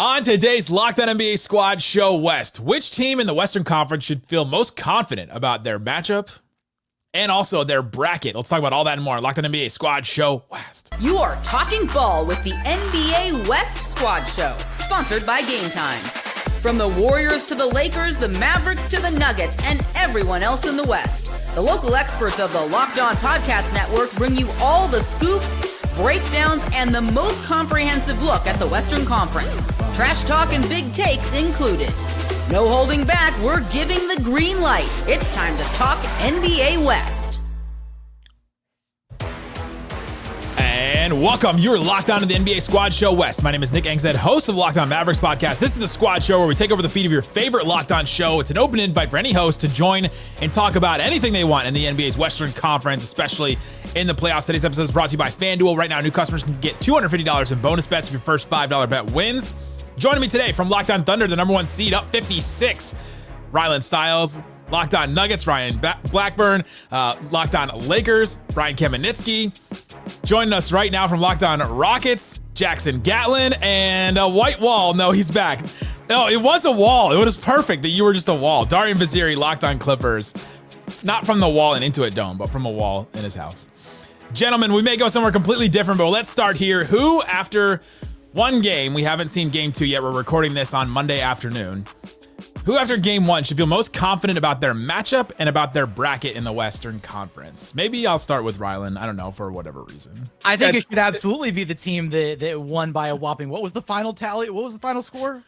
On today's Locked On NBA Squad Show West, which team in the Western Conference should feel most confident about their matchup and also their bracket? Let's talk about all that and more. Locked On NBA Squad Show West. You are talking ball with the NBA West Squad Show, sponsored by Game Time. From the Warriors to the Lakers, the Mavericks to the Nuggets, and everyone else in the West, the local experts of the Locked On Podcast Network bring you all the scoops, breakdowns, and the most comprehensive look at the Western Conference. Trash talk and big takes included. No holding back, we're giving the green light. It's time to talk NBA West. And welcome. You're locked on to the NBA Squad Show West. My name is Nick Angstead, host of the Locked On Mavericks podcast. This is the Squad Show where we take over the feed of your favorite Locked On show. It's an open invite for any host to join and talk about anything they want in the NBA's Western Conference, especially in the playoffs. Today's episode is brought to you by FanDuel. Right now, new customers can get $250 in bonus bets if your first $5 bet wins. Joining me today from Locked On Thunder, the number one seed, up 56, Rylan Stiles. Locked On Nuggets, Ryan Blackburn. Locked On Lakers, Brian Kamenetsky. Joining us right now from Locked On Rockets, Jackson Gatlin, and a white wall. No, he's back. No, it was a wall. It was perfect that you were just a wall. Darian Vaziri, Locked On Clippers. Not from the wall and into a dome, but from a wall in his house. Gentlemen, we may go somewhere completely different, but let's start here. Who, after one game, we haven't seen game two yet. We're recording this on Monday afternoon. Who, after game one, should feel most confident about their matchup and about their bracket in the Western Conference? Maybe I'll start with Rylan. I don't know, for whatever reason. I think it should absolutely be the team that won by a whopping. What was the final tally? What was the final score?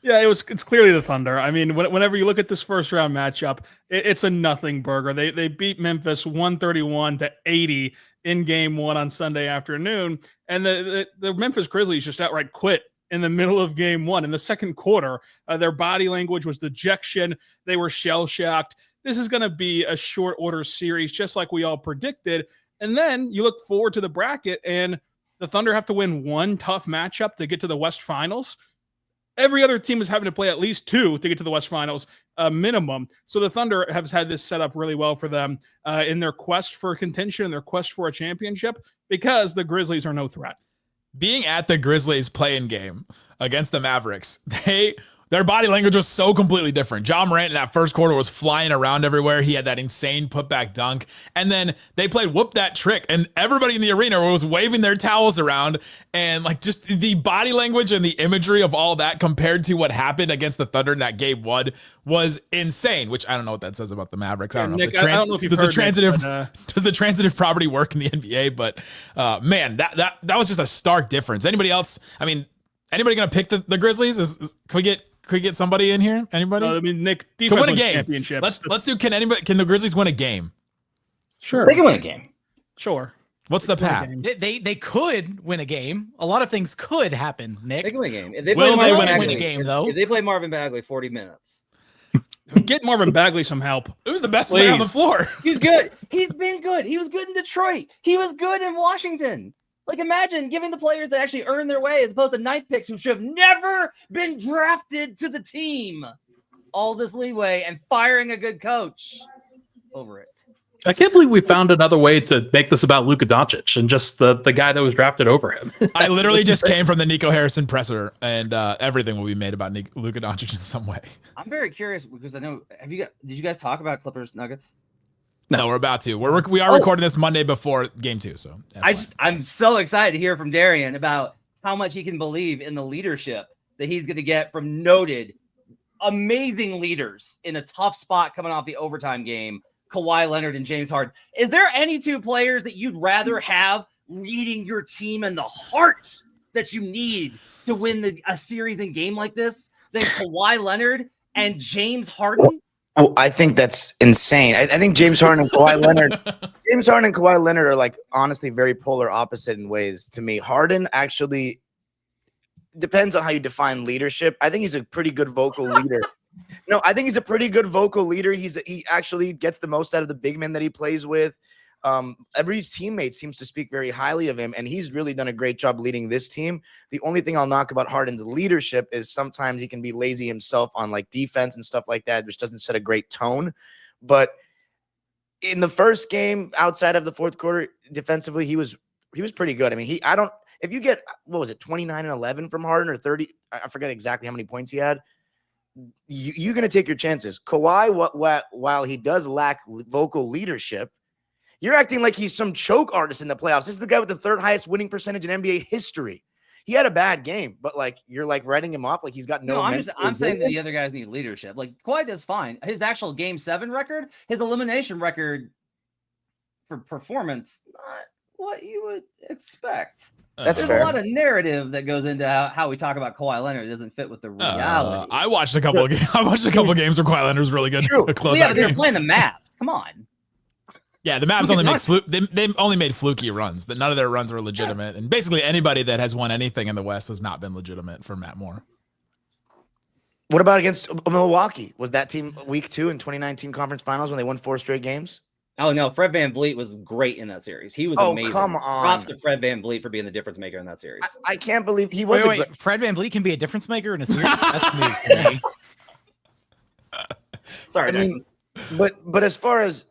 Yeah, it's clearly the Thunder. I mean, whenever you look at this first round matchup, it's a nothing burger. They beat Memphis 131-80 in game one on Sunday afternoon, and the Memphis Grizzlies just outright quit in the middle of game one. In the second quarter, their body language was dejection. They were shell-shocked. This is going to be a short order series, just like we all predicted. And then you look forward to the bracket, and the Thunder have to win one tough matchup to get to the West Finals. Every other team is having to play at least two to get to the West Finals, minimum. So the Thunder has had this set up really well for them in their quest for contention, their quest for a championship, because the Grizzlies are no threat. Being at the Grizzlies play-in game against the Mavericks, their body language was so completely different. Ja Morant in that first quarter was flying around everywhere. He had that insane putback dunk. And then they played whoop that trick, and everybody in the arena was waving their towels around. And like just the body language and the imagery of all that compared to what happened against the Thunder in that game one was insane, which I don't know what that says about the Mavericks. I don't know. Nick, I don't know if you've heard does the transitive property work in the NBA? But man, that was just a stark difference. Anybody else? I mean, anybody going to pick the Grizzlies? Can we get somebody in here? Anybody? I mean, Nick, can win a game. Championships. Let's do. Can the Grizzlies win a game? Sure, they can win a game. Sure. What's the path? They could win a game. A lot of things could happen, Nick. They can win a game. If they win a game, though? If they play Marvin Bagley 40 minutes. Get Marvin Bagley some help. It was the best player on the floor. He's good. He's been good. He was good in Detroit. He was good in Washington. Like, imagine giving the players that actually earn their way as opposed to ninth picks who should have never been drafted to the team all this leeway and firing a good coach over it. I can't believe we found another way to make this about Luka Doncic and just the guy that was drafted over him. I literally just came from the Nico Harrison presser, and everything will be made about Luka Doncic in some way. I'm very curious because I know, did you guys talk about Clippers Nuggets? No, we're about to. We are recording this Monday before game two. So I'm so excited to hear from Darian about how much he can believe in the leadership that he's going to get from noted, amazing leaders in a tough spot coming off the overtime game, Kawhi Leonard and James Harden. Is there any two players that you'd rather have leading your team and the heart that you need to win a series and game like this than Kawhi Leonard and James Harden? Oh, I think that's insane. I think James Harden and Kawhi Leonard are like honestly very polar opposite in ways to me. Harden actually depends on how you define leadership. I think he's a pretty good vocal leader. No, I think he's a pretty good vocal leader. He actually gets the most out of the big men that he plays with. Every teammate seems to speak very highly of him, and he's really done a great job leading this team. The only thing I'll knock about Harden's leadership is sometimes he can be lazy himself on like defense and stuff like that, which doesn't set a great tone. But in the first game, outside of the fourth quarter, defensively, he was pretty good. I mean, If you get, what was it, 29 and 11 from Harden or 30, I forget exactly how many points he had. You're going to take your chances. Kawhi, while he does lack vocal leadership, you're acting like he's some choke artist in the playoffs. This is the guy with the third highest winning percentage in NBA history. He had a bad game, but like you're like writing him off like he's got no. I'm saying that the other guys need leadership. Like Kawhi does fine. His actual Game 7 record, his elimination record for performance, not what you would expect. That's There's fair. a lot of narrative that goes into how we talk about Kawhi Leonard. It doesn't fit with the reality. I watched a couple of games. I watched a couple of games where Kawhi Leonard was really good. True. Close Yeah, out but they're game. playing the Mavs. Come on. Yeah, the Mavs only make they only made fluky runs. That none of their runs were legitimate, and basically anybody that has won anything in the West has not been legitimate for Matt Moore. What about against Milwaukee? Was that team week 2 in 2019 conference finals when they won 4 straight games? Oh no, Fred VanVleet was great in that series. He was amazing. Come on. Props to Fred VanVleet for being the difference maker in that series. I can't believe he was. Wait, Fred VanVleet can be a difference maker in a series? That's news to me. Sorry, I mean, but as far as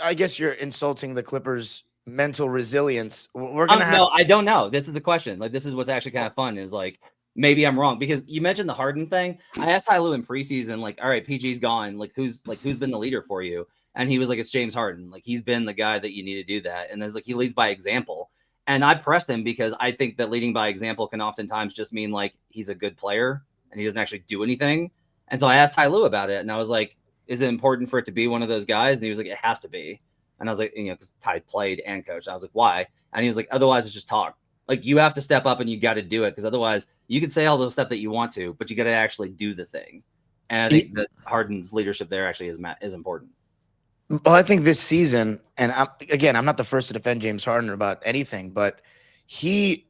I guess you're insulting the Clippers' mental resilience. We're gonna have. No, I don't know. This is the question. Like, this is what's actually kind of fun. Is like maybe I'm wrong because you mentioned the Harden thing. I asked Ty Lue in preseason, like, all right, PG's gone. Like, who's been the leader for you? And he was like, it's James Harden. Like, he's been the guy that you need to do that. And there's like, he leads by example. And I pressed him because I think that leading by example can oftentimes just mean like he's a good player and he doesn't actually do anything. And so I asked Ty Lue about it, and I was like, is it important for it to be one of those guys? And he was like, it has to be. And I was like, because Ty played and coached. And I was like, why? And he was like, otherwise it's just talk. Like, you have to step up and you got to do it, because otherwise you can say all those stuff that you want to, but you got to actually do the thing. And I think that Harden's leadership there actually is important. Well, I think this season, and I'm not the first to defend James Harden about anything, but he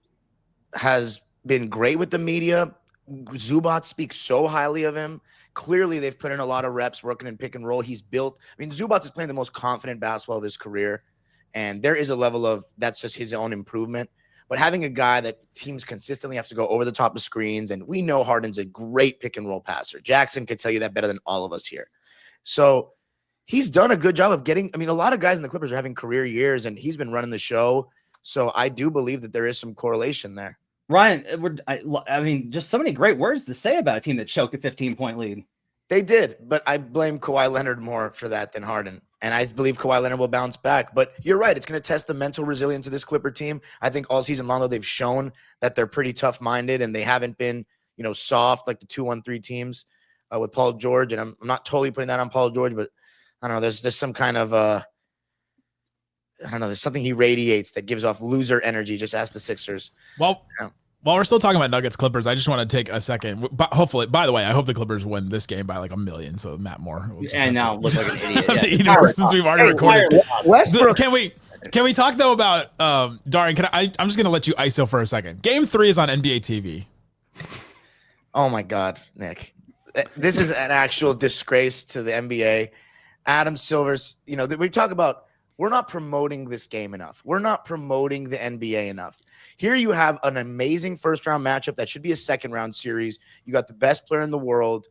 has been great with the media. Zubac speaks so highly of him. Clearly, they've put in a lot of reps working in pick and roll. He's built. Zubac is playing the most confident basketball of his career, and there is a level of that's just his own improvement. But having a guy that teams consistently have to go over the top of screens, and we know Harden's a great pick and roll passer. Jackson could tell you that better than all of us here. So he's done a good job of getting. A lot of guys in the Clippers are having career years, and he's been running the show. So I do believe that there is some correlation there. Ryan, just so many great words to say about a team that choked a 15-point lead. They did, but I blame Kawhi Leonard more for that than Harden. And I believe Kawhi Leonard will bounce back. But you're right. It's going to test the mental resilience of this Clipper team. I think all season long, though, they've shown that they're pretty tough-minded and they haven't been, soft like the 2-1-3 teams with Paul George. And I'm not totally putting that on Paul George, but I don't know. There's some kind of there's something he radiates that gives off loser energy. Just ask the Sixers. Well, while we're still talking about Nuggets Clippers, I just want to take a second. But hopefully, by the way, I hope the Clippers win this game by like 1 million. So Matt Moore. And now look like an idiot. Since we've already recorded. Westbrook. Can we talk though about Darian? I'm just gonna let you ISO for a second. Game 3 is on NBA TV. Oh my God, Nick. This is an actual disgrace to the NBA. Adam Silver's, we talk about, we're not promoting this game enough. We're not promoting the NBA enough. Here you have an amazing first-round matchup that should be a second-round series. You got the best player in the world.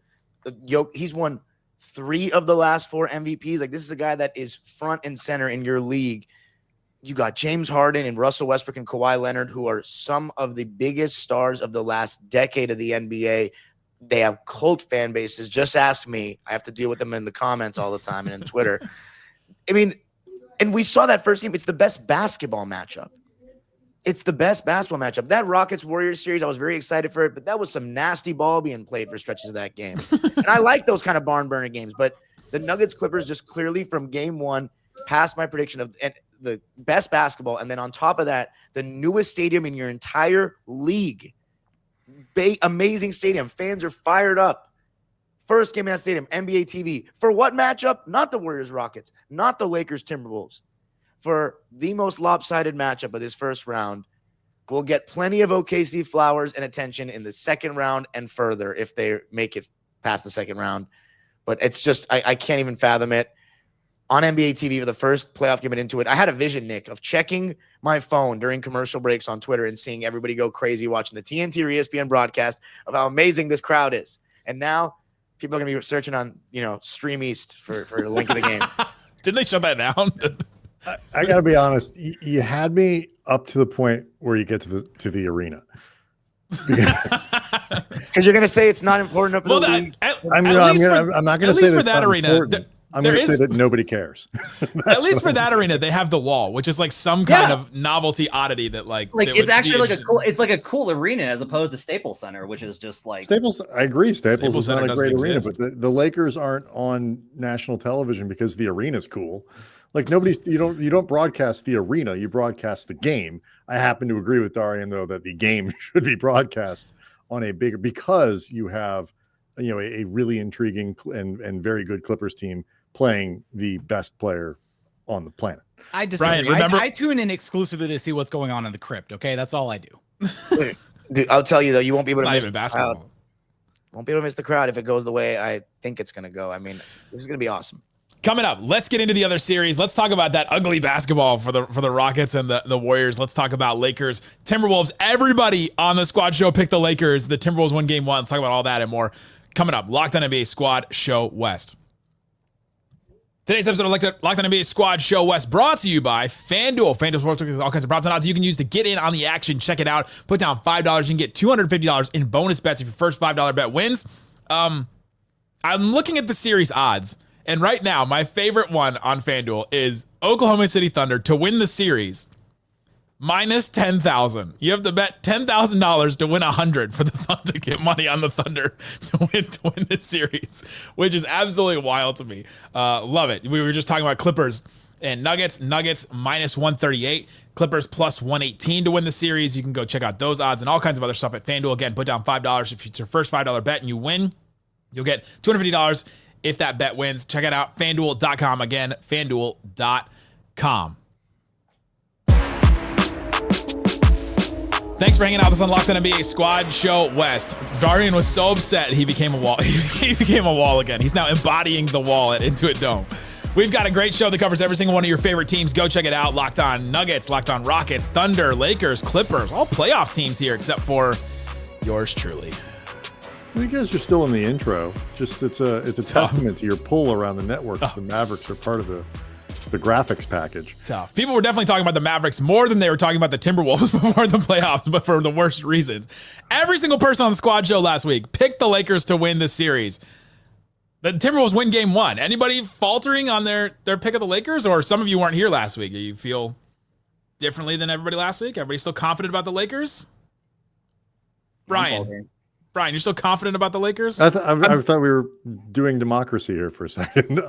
He's won 3 of the last 4 MVPs. Like, this is a guy that is front and center in your league. You got James Harden and Russell Westbrook and Kawhi Leonard, who are some of the biggest stars of the last decade of the NBA. They have cult fan bases. Just ask me. I have to deal with them in the comments all the time and in Twitter. And we saw that first game. It's the best basketball matchup. That Rockets-Warriors series, I was very excited for it, but that was some nasty ball being played for stretches of that game. And I like those kind of barn-burner games, but the Nuggets-Clippers just clearly from game 1 passed my prediction of the best basketball, and then on top of that, the newest stadium in your entire league. Amazing stadium. Fans are fired up. First game in that stadium, NBA TV. For what matchup? Not the Warriors-Rockets, not the Lakers-Timberwolves. For the most lopsided matchup of this first round. We'll get plenty of OKC flowers and attention in the second round and further if they make it past the second round. But it's just, I can't even fathom it. On NBA TV for the first playoff game into it, I had a vision, Nick, of checking my phone during commercial breaks on Twitter and seeing everybody go crazy watching the TNT or ESPN broadcast of how amazing this crowd is. And now people are going to be searching on, Stream East for a link of the game. Didn't they shut that down? I got to be honest. You had me up to the point where you get to the arena. Because you're going to say it's not important. Well, I'm not going to say for that arena. I'm going to say that nobody cares. At least for that arena, they have the wall, which is like some kind of novelty oddity that it's actually like a cool arena as opposed to Staples Center, which is just like Staples. I agree. Staples is not a great arena, exist. but the Lakers aren't on national television because the arena's cool. Like you don't broadcast the arena, you broadcast the game. I happen to agree with Darian though that the game should be broadcast on a bigger, because you have a really intriguing and very good Clippers team playing the best player on the planet. I disagree. Brian, I tune in exclusively to see what's going on in the crypt. Okay, that's all I do. Dude, I'll tell you though, you won't be able to miss basketball. Crowd. Won't be able to miss the crowd if it goes the way I think it's going to go. I mean, this is going to be awesome. Coming up, let's get into the other series. Let's talk about that ugly basketball for the Rockets and the Warriors. Let's talk about Lakers, Timberwolves. Everybody on the Squad Show picked the Lakers. The Timberwolves won game 1. Let's talk about all that and more. Coming up, Locked On NBA Squad Show West. Today's episode of Locked On NBA Squad Show West brought to you by FanDuel. FanDuel Sportsbook has all kinds of props and odds you can use to get in on the action. Check it out. Put down $5. You can get $250 in bonus bets if your first $5 bet wins. I'm looking at the series odds, and right now, my favorite one on FanDuel is Oklahoma City Thunder to win the series. Minus 10,000. You have to bet $10,000 to win 100 for the Thunder to get money on the Thunder to win the series, which is absolutely wild to me. Love it. We were just talking about Clippers and Nuggets. Nuggets minus 138. Clippers plus 118 to win the series. You can go check out those odds and all kinds of other stuff at FanDuel. Again, put down $5 if it's your first $5 bet and you win. You'll get $250 if that bet wins. Check it out. FanDuel.com. Again, FanDuel.com. Thanks for hanging out with us on Locked On NBA Squad Show West. Darian was so upset he became a wall. He became a wall again. He's now embodying the wall at Intuit Dome. We've got a great show that covers every single one of your favorite teams. Go check it out. Locked On Nuggets, Locked On Rockets, Thunder, Lakers, Clippers, all playoff teams here except for yours truly. You guys are still in the intro. Just it's a testament to your pull around the network. The Mavericks are part of the graphics package. Tough. People were definitely talking about the Mavericks more than they were talking about the Timberwolves before the playoffs, but for the worst reasons. Every single person on the Squad Show last week picked the Lakers to win this series. The Timberwolves win game 1. Anybody faltering on their pick of the Lakers? Or some of you weren't here last week. Do you feel differently than everybody last week? Everybody still confident about the Lakers? Brian, you're still confident about I thought we were doing democracy here for a second.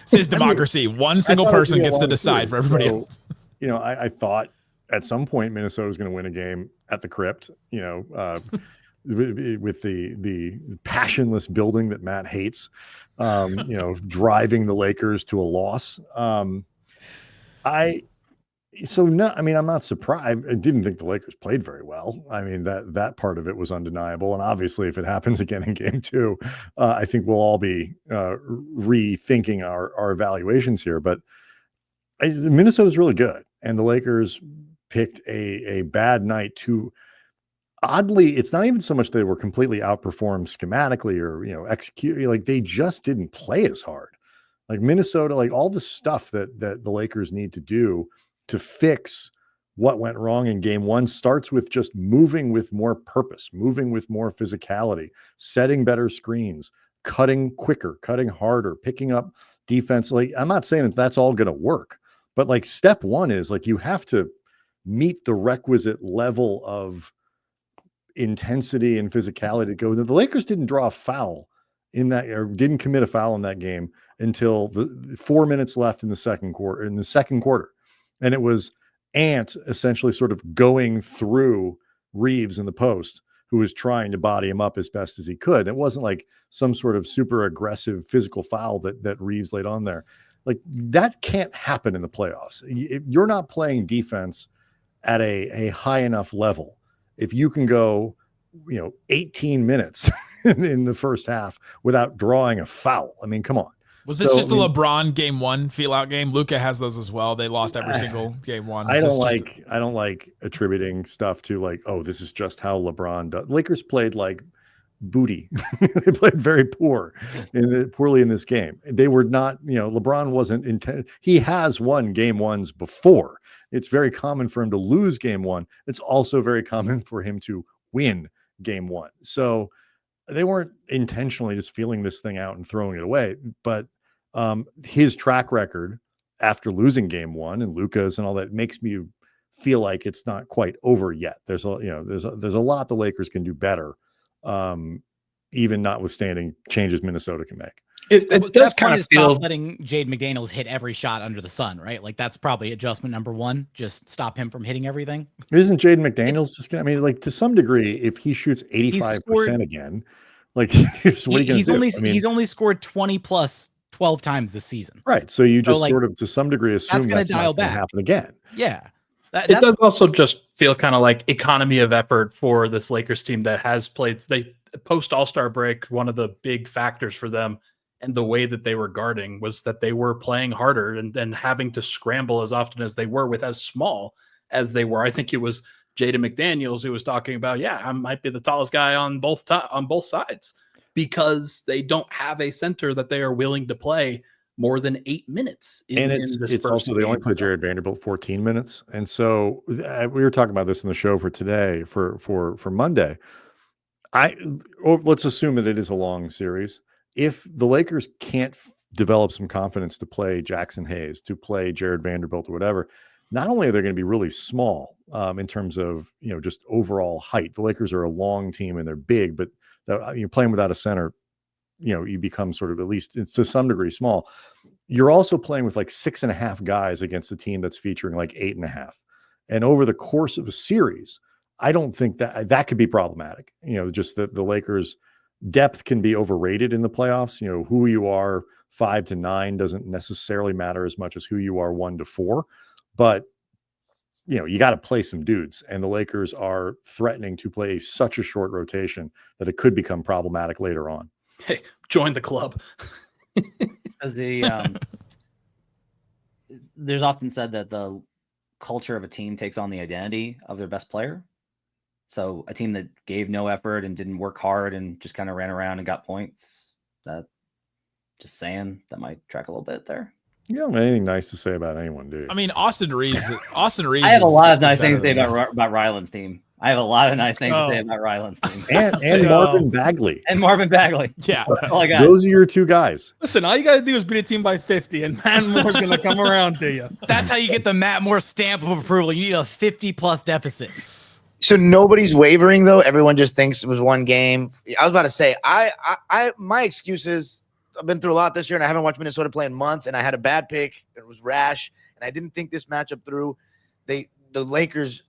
This is democracy. One single person gets to decide for everybody else. I thought at some point Minnesota was going to win a game at the Crypt, with the passionless building that Matt hates, driving the Lakers to a loss. I'm not surprised. I didn't think the Lakers played very well. I mean, that part of it was undeniable. And obviously, if it happens again in game 2, I think we'll all be rethinking our evaluations here. But Minnesota's really good. And the Lakers picked a bad night to, oddly, it's not even so much they were completely outperformed schematically or, execute. Like, they just didn't play as hard. Like Minnesota, like all the stuff that the Lakers need to do to fix what went wrong in game 1 starts with just moving with more purpose, moving with more physicality, setting better screens, cutting quicker, cutting harder, picking up defense. Like, I'm not saying that's all going to work, but like step 1 is like, you have to meet the requisite level of intensity and physicality to go. The Lakers didn't draw a foul in that, or didn't commit a foul in that game until the 4 minutes left in the second quarter. And it was Ant essentially sort of going through Reeves in the post, who was trying to body him up as best as he could. It wasn't like some sort of super aggressive physical foul that Reeves laid on there. Like, that can't happen in the playoffs. You're not playing defense at a high enough level. If you can go, 18 minutes in the first half without drawing a foul, I mean, come on. Was this just the LeBron game 1 feel out game? Luka has those as well. They lost every single game 1. I don't like attributing stuff to like, oh, this is just how LeBron does. Lakers played like booty. They played very poorly in this game. They were not, LeBron wasn't intent. He has won game ones before. It's very common for him to lose game one. It's also very common for him to win game one. So they weren't intentionally just feeling this thing out and throwing it away. But his track record after losing game one and Luka's and all that makes me feel like it's not quite over yet. There's a lot the Lakers can do better, even notwithstanding changes Minnesota can make. It does kind of feel letting Jade McDaniels hit every shot under the sun, right? Like that's probably adjustment number one. Just stop him from hitting everything. Isn't Jade McDaniels just gonna? I mean, like to some degree, if he shoots 85% again, like he's only scored 20 plus 12 times this season. Right. So you just sort of to some degree assume that's going to happen again. Yeah. It does also just feel kind of like economy of effort for this Lakers team that has played. They post All-Star break. One of the big factors for them and the way that they were guarding was that they were playing harder and having to scramble as often as they were with as small as they were. I think it was Jaden McDaniels who was talking about, I might be the tallest guy on both sides because they don't have a center that they are willing to play more than 8 minutes. It's also they only play Jared Vanderbilt 14 minutes. And so we were talking about this in the show for today for Monday. Let's assume that it is a long series. If the Lakers can't develop some confidence to play Jackson Hayes, to play Jared Vanderbilt or whatever, not only are they going to be really small in terms of, just overall height. The Lakers are a long team and they're big, but you're playing without a center, you become sort of, at least to some degree, small. You're also playing with like 6.5 guys against a team that's featuring like 8.5. And over the course of a series, I don't think that could be problematic. Just that the Lakers' depth can be overrated in the playoffs. Who you are 5 to 9 doesn't necessarily matter as much as who you are 1 to 4. But you got to play some dudes, and the Lakers are threatening to play such a short rotation that it could become problematic later on. Hey, join the club. As there's often said that the culture of a team takes on the identity of their best player. So a team that gave no effort and didn't work hard and just kind of ran around and got points, that might track a little bit there. You don't have anything nice to say about anyone, do you? I mean, Austin Reeves. I have a lot of nice things to say about Ryland's team. I have a lot of nice things to say about Ryland's team. And Marvin Bagley. Yeah. That's all I got. Those are your two guys. Listen, all you got to do is beat a team by 50, and Matt Moore's going to come around to you. That's how you get the Matt Moore stamp of approval. You need a 50-plus deficit. So nobody's wavering, though? Everyone just thinks it was one game? I was about to say, my excuse is I've been through a lot this year, and I haven't watched Minnesota play in months, and I had a bad pick. It was rash, and I didn't think this matchup through. The Lakers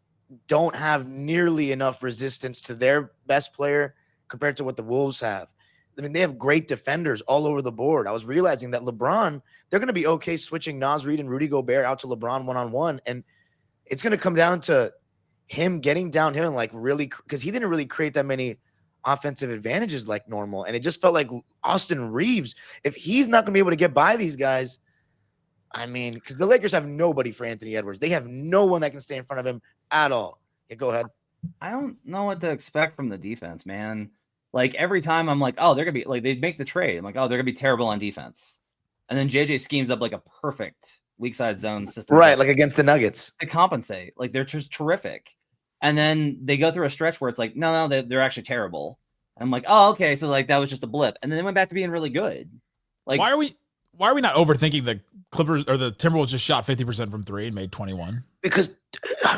don't have nearly enough resistance to their best player compared to what the Wolves have. I mean, they have great defenders all over the board. I was realizing that LeBron, they're going to be okay switching Naz Reid and Rudy Gobert out to LeBron one-on-one, and it's going to come down to him getting downhill and really, because he didn't really create that many offensive advantages like normal. And it just felt like Austin Reeves, if he's not going to be able to get by these guys, I mean, because the Lakers have nobody for Anthony Edwards. They have no one that can stay in front of him at all. Yeah, go ahead. I don't know what to expect from the defense, man. Like every time I'm like, oh, they're going to be like, they make the trade. I'm like, oh, they're going to be terrible on defense. And then JJ schemes up like a perfect weak side zone system. Right. Like against the Nuggets. To compensate. Like they're just terrific. And then they go through a stretch where it's like, no, they're actually terrible. I'm like, oh, okay. So like that was just a blip. And then they went back to being really good. Like, why are we not overthinking the Clippers or the Timberwolves just shot 50% from 3 and made 21? Because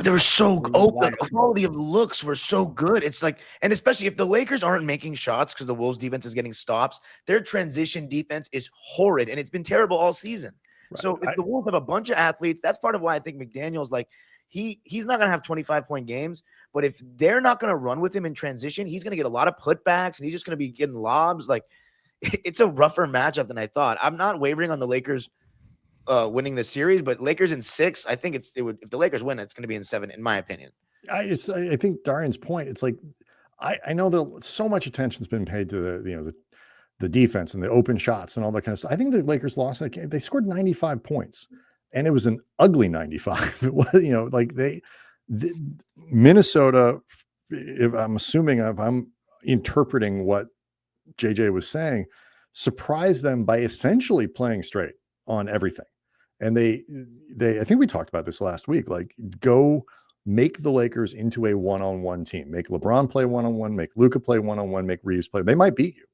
they were so open. The quality of looks were so good. It's like, and especially if the Lakers aren't making shots because the Wolves defense is getting stops, their transition defense is horrid. And it's been terrible all season. Right. So if the Wolves have a bunch of athletes, that's part of why I think McDaniel's like, he's not going to have 25-point games, but if they're not going to run with him in transition, he's going to get a lot of putbacks and he's just going to be getting lobs. Like, it's a rougher matchup than I thought. I'm not wavering on the Lakers winning the series, but Lakers in 6, I think if the Lakers win, it's going to be in 7, in my opinion. I think Darian's point, it's like, I know that so much attention's been paid to the defense and the open shots and all that kind of stuff. I think the Lakers lost that game. They scored 95 points. And it was an ugly 95. It was, Minnesota, if I'm assuming I'm interpreting what JJ was saying, surprised them by essentially playing straight on everything. And they I think we talked about this last week, like go make the Lakers into a one-on-one team, make LeBron play one-on-one, make Luka play one-on-one, make Reeves play. They might beat you.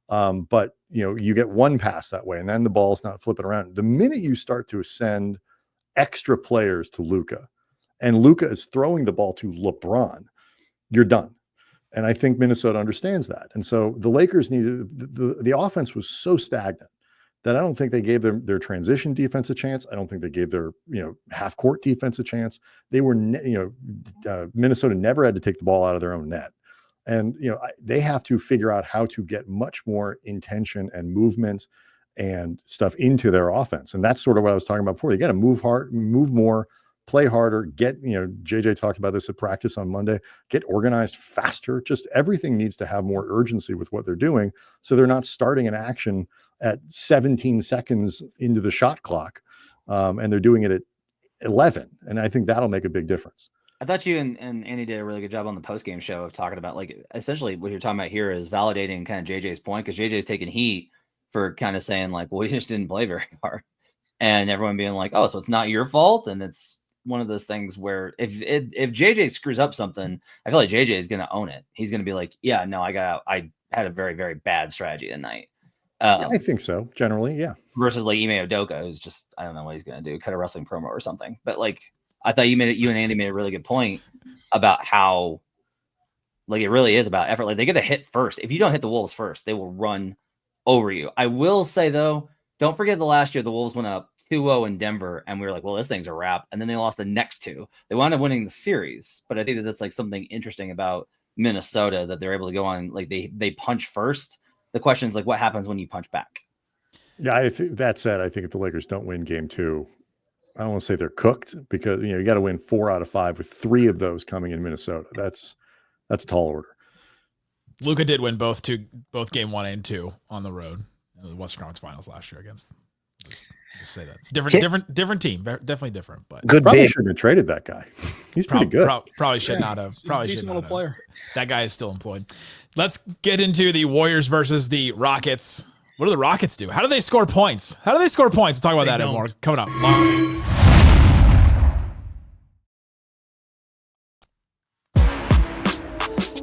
But you get one pass that way and then the ball's not flipping around. The minute you start to send extra players to Luka and Luka is throwing the ball to LeBron, you're done. And I think Minnesota understands that. And so the Lakers needed the offense was so stagnant that I don't think they gave their transition defense a chance. I don't think they gave their half court defense a chance. They were Minnesota never had to take the ball out of their own net. And they have to figure out how to get much more intention and movement and stuff into their offense. And that's sort of what I was talking about before. You got to move hard, move more, play harder, get, JJ talked about this at practice on Monday, get organized faster. Just everything needs to have more urgency with what they're doing. So they're not starting an action at 17 seconds into the shot clock. And they're doing it at 11. And I think that'll make a big difference. I thought you and Andy did a really good job on the post-game show of talking about, like, essentially what you're talking about here is validating kind of JJ's point, because JJ's taking heat for kind of saying, like, well, we just didn't play very hard. And everyone being like, oh, so it's not your fault. And it's one of those things where if JJ screws up something, I feel like JJ is going to own it. He's going to be like, yeah, no, I had a very, very bad strategy tonight. Yeah, I think so. Generally, yeah. Versus like Ime Udoka, who's just, I don't know what he's going to do, cut a wrestling promo or something. But like, I thought you and Andy made a really good point about how, like, it really is about effort. Like, they get a hit first. If you don't hit the Wolves first, they will run over you. I will say, though, don't forget the last year the Wolves went up 2-0 in Denver, and we were like, well, this thing's a wrap. And then they lost the next two. They wound up winning the series. But I think that's like something interesting about Minnesota, that they're able to go on, like, they punch first. The question is, like, what happens when you punch back? Yeah, I think that said, I think if the Lakers don't win game 2, I don't want to say they're cooked, because you got to win 4 out of 5 with 3 of those coming in Minnesota. That's a tall order. Luka did win both game 1 and 2 on the road in the Western Conference Finals last year against. Just say that it's different team, definitely different. But good probably big. shouldn't have traded that guy. He's pretty good. Probably should not have. Probably He's a should decent not little have. player. That guy is still employed. Let's get into the Warriors versus the Rockets. What do the Rockets do? How do they score points? We'll talk about that and more coming up.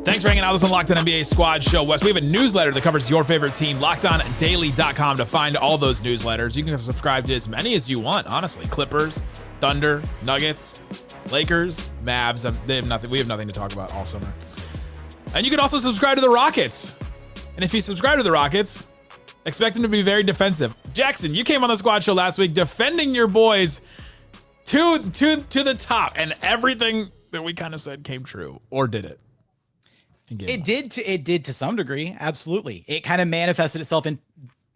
Thanks for hanging out with us on Locked On NBA Squad Show West. We have a newsletter that covers your favorite team, LockedOnDaily.com, to find all those newsletters. You can subscribe to as many as you want, honestly. Clippers, Thunder, Nuggets, Lakers, Mavs. They have nothing. We have nothing to talk about all summer. And you can also subscribe to the Rockets. And if you subscribe to the Rockets, expect them to be very defensive. Jackson, you came on the Squad Show last week defending your boys to the top, and everything that we kind of said came true, or did it? It did to some degree. Absolutely. It kind of manifested itself in,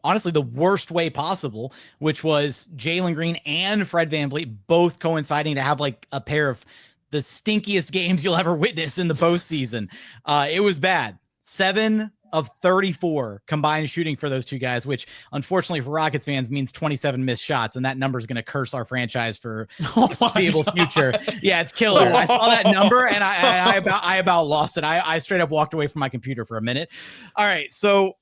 honestly, the worst way possible, which was Jalen Green and Fred VanVleet both coinciding to have like a pair of the stinkiest games you'll ever witness in the postseason. It was bad. 7 of 34 combined shooting for those two guys, which unfortunately for Rockets fans means 27 missed shots. And that number is going to curse our franchise for the foreseeable future. Yeah, it's killer. I saw that number and I about lost it. I straight up walked away from my computer for a minute. All right. So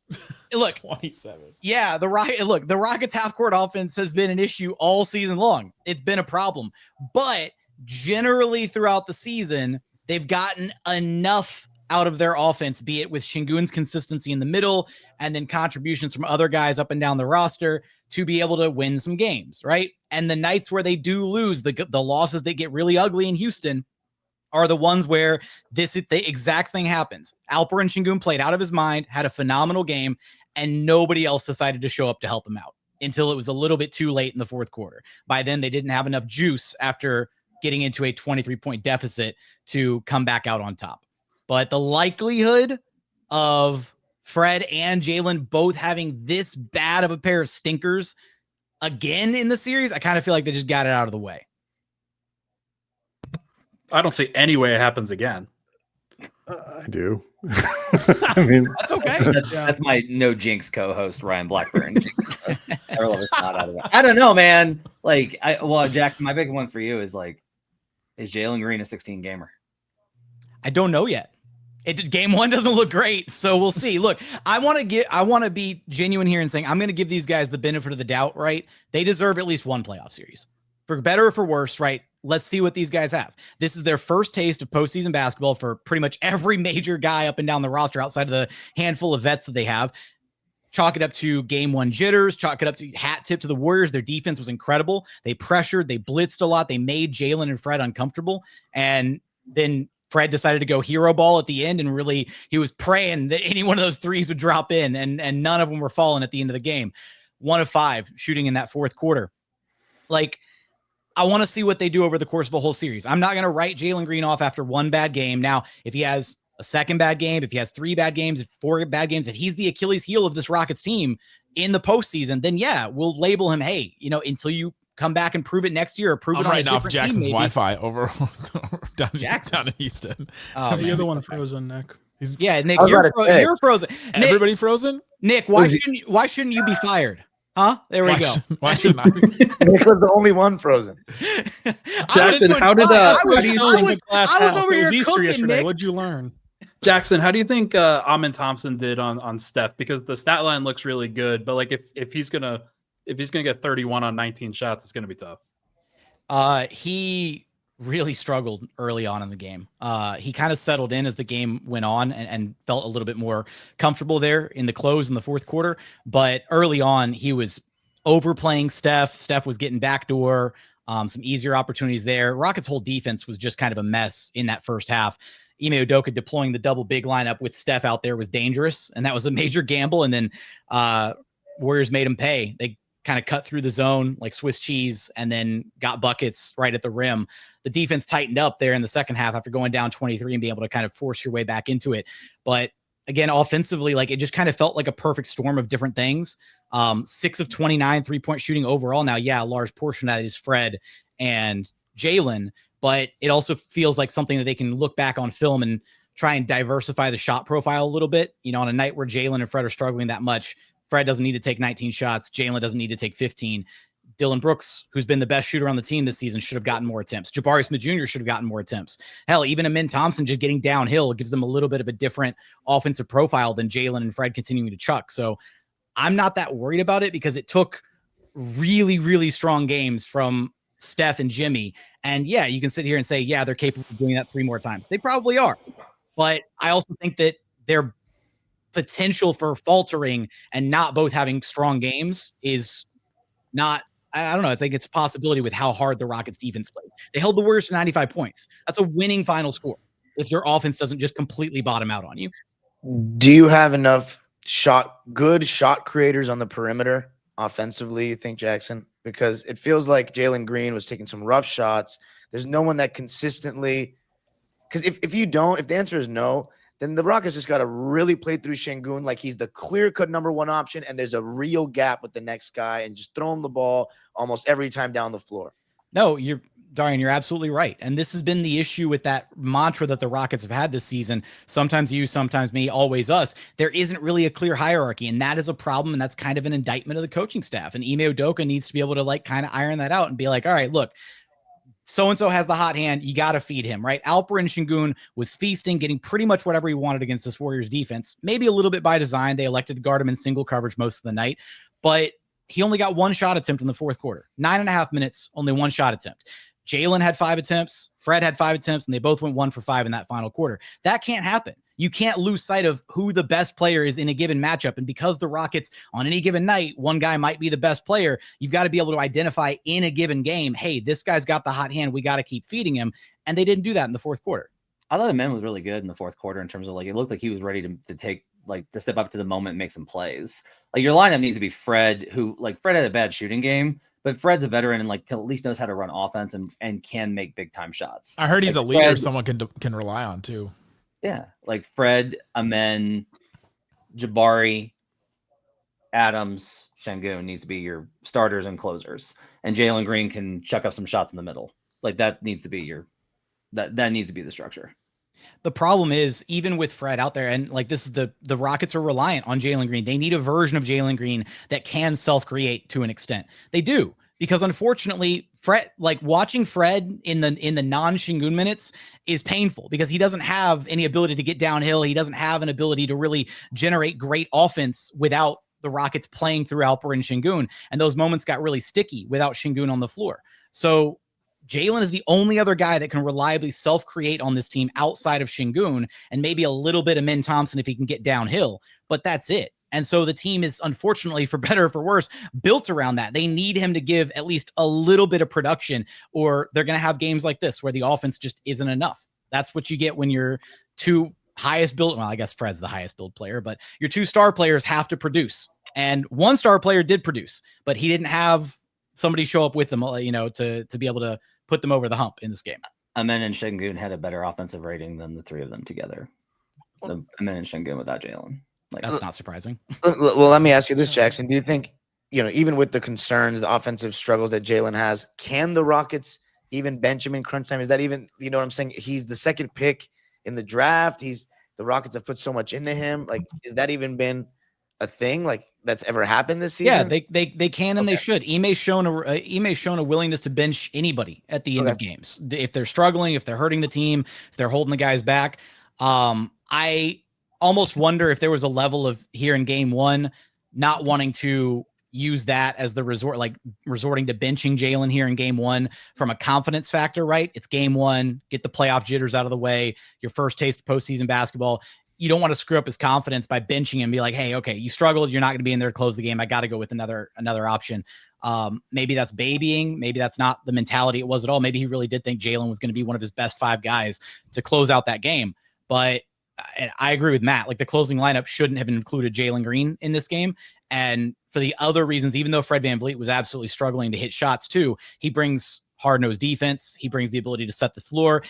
look, 27. Yeah. The Rockets half court offense has been an issue all season long. It's been a problem, but generally throughout the season, they've gotten enough out of their offense, be it with Şengün's consistency in the middle and then contributions from other guys up and down the roster, to be able to win some games, right? And the nights where they do lose, the losses that get really ugly in Houston are the ones where the exact thing happens. Alperen Şengün played out of his mind, had a phenomenal game, and nobody else decided to show up to help him out until it was a little bit too late in the fourth quarter. By then, they didn't have enough juice after getting into a 23-point deficit to come back out on top. But the likelihood of Fred and Jalen both having this bad of a pair of stinkers again in the series, I kind of feel like they just got it out of the way. I don't see any way it happens again. I do. I mean, that's okay. That's my no jinx co-host Ryan Blackburn. I don't know, man. Like, Jackson, my big one for you is like, is Jalen Green a 16 gamer? I don't know yet. Game one doesn't look great, so we'll see. Look, I want to be genuine here and saying I'm going to give these guys the benefit of the doubt, right? They deserve at least one playoff series, for better or for worse, right? Let's see what these guys have. This is their first taste of postseason basketball for pretty much every major guy up and down the roster outside of the handful of vets that they have. Chalk it up to game one jitters, chalk it up to hat tip to the Warriors. Their defense was incredible. They pressured, they blitzed a lot. They made Jalen and Fred uncomfortable. And then Fred decided to go hero ball at the end, and really he was praying that any one of those threes would drop in, and none of them were falling at the end of the game. 1 of 5 shooting in that fourth quarter. Like, I want to see what they do over the course of a whole series. I'm not going to write Jalen Green off after one bad game. Now, if he has a second bad game, if he has 3 bad games, 4 bad games, if he's the Achilles heel of this Rockets team in the postseason, then yeah, we'll label him, hey, until you come back and prove it next year, or prove it on writing a off different Jackson's team, Wi-Fi over down in Houston. Oh, You're the one frozen, Nick. Nick, I was you're, about to say. you're frozen. Everybody frozen? Nick, why shouldn't you be fired? Huh? There we go. Why shouldn't I? Nick was the only one frozen. Jackson, how did I how was do you over It here was Easter cooking, yesterday. Nick. What'd you learn? Jackson, how do you think Amin Thompson did on Steph? Because the stat line looks really good, but like if he's gonna get 31 on 19 shots, it's gonna be tough. He really struggled early on in the game. He kind of settled in as the game went on and felt a little bit more comfortable there in the close in the fourth quarter. But early on, he was overplaying Steph. Steph was getting backdoor, some easier opportunities there. Rockets' whole defense was just kind of a mess in that first half. Ime Udoka deploying the double big lineup with Steph out there was dangerous, and that was a major gamble. And then Warriors made him pay. They kind of cut through the zone like Swiss cheese and then got buckets right at the rim. The defense tightened up there in the second half after going down 23 and being able to kind of force your way back into it. But again, offensively, like it just kind of felt like a perfect storm of different things. 6 of 29 3-point shooting overall. Now, yeah, a large portion of that is Fred and Jalen, but it also feels like something that they can look back on film and try and diversify the shot profile a little bit. On a night where Jalen and Fred are struggling that much, Fred doesn't need to take 19 shots. Jalen doesn't need to take 15. Dylan Brooks, who's been the best shooter on the team this season, should have gotten more attempts. Jabari Smith Jr. should have gotten more attempts. Hell, even Amin Thompson just getting downhill gives them a little bit of a different offensive profile than Jalen and Fred continuing to chuck. So I'm not that worried about it because it took really, really strong games from Steph and Jimmy. And yeah, you can sit here and say, yeah, they're capable of doing that 3 more times. They probably are. But I also think that their potential for faltering and not both having strong games is not, I don't know. I think it's a possibility with how hard the Rockets defense plays. They held the Warriors to 95 points. That's a winning final score if your offense doesn't just completely bottom out on you. Do you have enough good shot creators on the perimeter offensively, you think, Jackson? Because it feels like Jalen Green was taking some rough shots. There's no one that consistently – because if the answer is no, then the Rockets just got to really play through Şengün like he's the clear-cut number one option, and there's a real gap with the next guy, and just throw him the ball almost every time down the floor. No, Darian, you're absolutely right. And this has been the issue with that mantra that the Rockets have had this season. Sometimes you, sometimes me, always us. There isn't really a clear hierarchy, and that is a problem, and that's kind of an indictment of the coaching staff. And Ime Udoka needs to be able to like kind of iron that out and be like, all right, look, so-and-so has the hot hand. You got to feed him, right? Alperen Şengün was feasting, getting pretty much whatever he wanted against this Warriors defense. Maybe a little bit by design. They elected to guard him in single coverage most of the night, but he only got 1 shot attempt in the fourth quarter. 9.5 minutes, only 1 shot attempt. Jalen had 5 attempts. Fred had 5 attempts, and they both went 1 for 5 in that final quarter. That can't happen. You can't lose sight of who the best player is in a given matchup. And because the Rockets on any given night, one guy might be the best player, you've got to be able to identify in a given game, hey, this guy's got the hot hand. We got to keep feeding him. And they didn't do that in the fourth quarter. I thought Amin was really good in the fourth quarter in terms of like, it looked like he was ready to take like the step up to the moment and make some plays. Like your lineup needs to be Fred, who like Fred had a bad shooting game, but Fred's a veteran and like at least knows how to run offense and can make big time shots. I heard he's like a leader Fred, someone can rely on too. Yeah, like Fred, Amin, Jabari, Adams, Şengün needs to be your starters and closers, and Jalen Green can chuck up some shots in the middle. Like that needs to be that needs to be the structure. The problem is, even with Fred out there, and like this is the Rockets are reliant on Jalen Green. They need a version of Jalen Green that can self-create to an extent. They do, because unfortunately, Fred, like watching Fred in the non-Şengün minutes is painful because he doesn't have any ability to get downhill. He doesn't have an ability to really generate great offense without the Rockets playing through Alperen Şengün. And those moments got really sticky without Şengün on the floor. So Jalen is the only other guy that can reliably self-create on this team outside of Şengün, and maybe a little bit of Min Thompson if he can get downhill, but that's it. And so the team is, unfortunately, for better or for worse, built around that. They need him to give at least a little bit of production, or they're going to have games like this where the offense just isn't enough. That's what you get when your two highest build, well, I guess Fred's the highest build player, but your two star players have to produce. And one star player did produce, but he didn't have somebody show up with them, to be able to put them over the hump in this game. Amen and Şengün had a better offensive rating than the three of them together. So Amen and Şengün without Jalen. That's not surprising. Well, let me ask you this, Jackson. Do you think, even with the concerns, the offensive struggles that Jalen has, can the Rockets even bench him in crunch time? Is that even, what I'm saying? He's the second pick in the draft. The Rockets have put so much into him. Like, has that even been a thing that's ever happened this season? Yeah, they can and they should. Ime's shown a willingness to bench anybody at the end of games if they're struggling, if they're hurting the team, if they're holding the guys back. I almost wonder if there was a level of here in game one not wanting to use that as the resorting to benching Jalen here in game one from a confidence factor, right? It's game one, get the playoff jitters out of the way, your first taste of postseason basketball. You don't want to screw up his confidence by benching him and be like, hey, okay, you struggled. You're not going to be in there to close the game. I got to go with another option. Maybe that's babying. Maybe that's not the mentality it was at all. Maybe he really did think Jalen was going to be one of his best five guys to close out that game. But and I agree with Matt, the closing lineup shouldn't have included Jalen Green in this game. And for the other reasons, even though Fred VanVleet was absolutely struggling to hit shots too, he brings hard-nosed defense. He brings the ability to set the floor,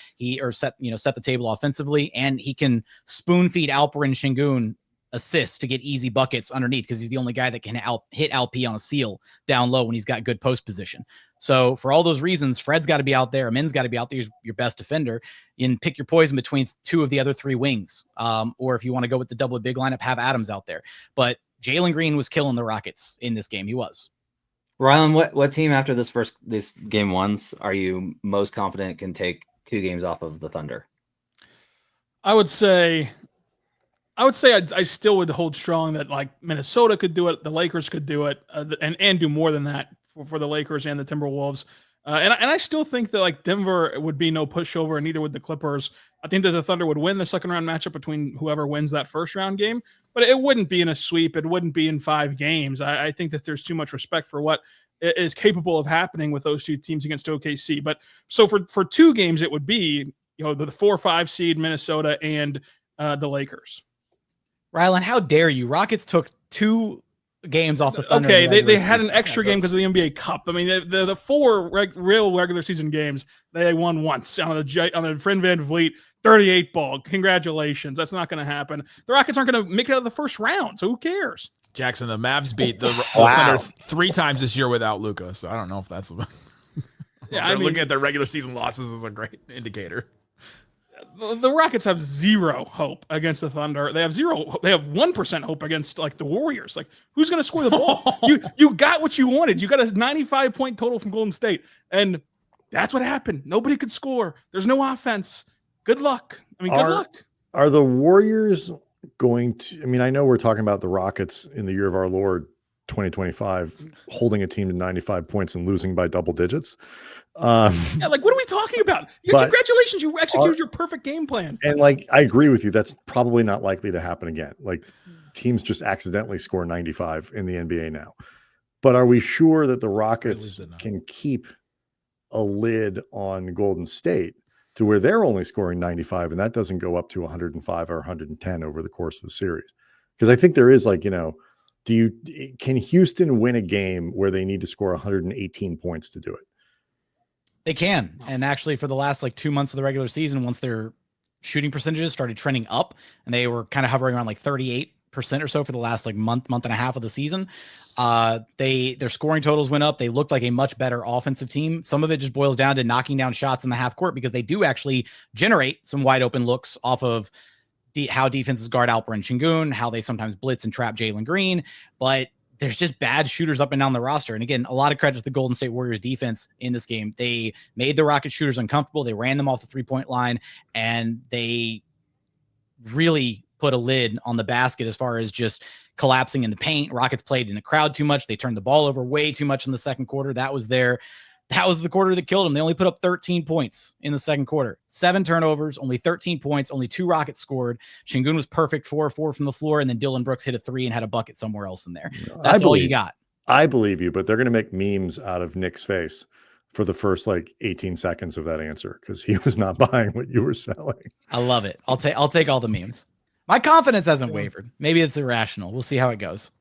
set the table offensively, and he can spoon feed Alperen Şengün assists to get easy buckets underneath because he's the only guy that can hit LP on a seal down low when he's got good post position. So for all those reasons, Fred's got to be out there. Amin's got to be out there. He's your best defender. And pick your poison between two of the other three wings. Or if you want to go with the double big lineup, have Adams out there. But Jalen Green was killing the Rockets in this game. He was. Rylan, what team after this game ones are you most confident can take 2 games off of the Thunder? I would say I still would hold strong that Minnesota could do it, the Lakers could do it, and do more than that for the Lakers and the Timberwolves. And I still think that Denver would be no pushover, and neither would the Clippers. I think that the Thunder would win the second round matchup between whoever wins that first round game, but it wouldn't be in a sweep. It wouldn't be in 5 games. I think that there's too much respect for what is capable of happening with those two teams against OKC. But so for 2 games, it would be the 4-5 seed Minnesota and the Lakers. Rylan, how dare you? Rockets took 2 games off the Thunder. Okay, they had an extra game because of the NBA Cup. I mean, the 4 real regular season games they won once on the Fred VanVleet 38 ball. Congratulations, that's not going to happen. The Rockets aren't going to make it out of the first round, so who cares? Jackson, the Mavs beat the Thunder 3 times this year without Luka, so I don't know if that's. Looking at their regular season losses is a great indicator. The Rockets have 0 hope against the Thunder. They have 1% hope against the Warriors. Who's going to score the ball? You got what you wanted. You got a 95-point total from Golden State, and that's what happened. Nobody could score. There's no offense. Good luck. Good luck. Are the Warriors going to? I know we're talking about the Rockets in the year of our Lord 2025 holding a team to 95 points and losing by double digits. What are we talking about? Congratulations, you executed your perfect game plan. And I agree with you, that's probably not likely to happen again. Teams just accidentally score 95 in the NBA now. But are we sure that the Rockets can keep a lid on Golden State to where they're only scoring 95 and that doesn't go up to 105 or 110 over the course of the series? Because I think there is can Houston win a game where they need to score 118 points to do it? They can. And actually for the last 2 months of the regular season, once their shooting percentages started trending up and they were kind of hovering around 38% or so for the last month and a half of the season, their scoring totals went up. They looked like a much better offensive team. Some of it just boils down to knocking down shots in the half court because they do actually generate some wide open looks off of how defenses guard Alperen Şengün, how they sometimes blitz and trap Jalen Green. But there's just bad shooters up and down the roster. And again, a lot of credit to the Golden State Warriors defense in this game. They made the Rocket shooters uncomfortable. They ran them off the 3-point line, and they really put a lid on the basket as far as just collapsing in the paint. Rockets played in the crowd too much. They turned the ball over way too much in the second quarter. That was the quarter that killed them. They only put up 13 points in the second quarter, 7 turnovers, only 13 points, only 2 Rockets scored. Şengün was perfect, 4-4 from the floor. And then Dylan Brooks hit a 3 and had a bucket somewhere else in there. That's all you got. I believe you, but they're going to make memes out of Nick's face for the first 18 seconds of that answer, because he was not buying what you were selling. I love it. I'll take all the memes. My confidence hasn't wavered. Maybe it's irrational. We'll see how it goes.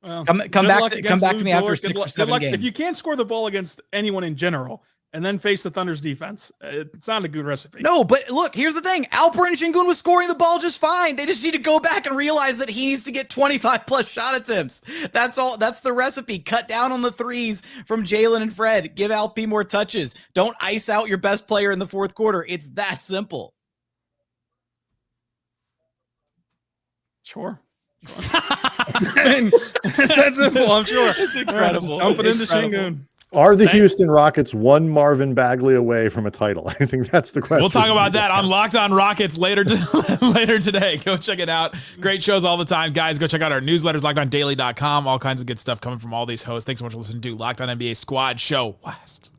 Well, come back to me after 6 or 7 games. If you can't score the ball against anyone in general and then face the Thunder's defense, it's not a good recipe. No, but look, here's the thing. Alperen Şengün was scoring the ball just fine. They just need to go back and realize that he needs to get 25 plus shot attempts. That's all. That's the recipe. Cut down on the threes from Jalen and Fred. Give Alp more touches. Don't ice out your best player in the fourth quarter. It's that simple. Sure. It's that simple, I'm sure. It's incredible. Dump it into Şengün. Are the Houston Rockets one Marvin Bagley away from a title? I think that's the question. We'll talk about that on Locked On Rockets later today. Go check it out. Great shows all the time, guys. Go check out our newsletters, LockedOnDaily.com. All kinds of good stuff coming from all these hosts. Thanks so much for listening to Locked On NBA Squad Show West.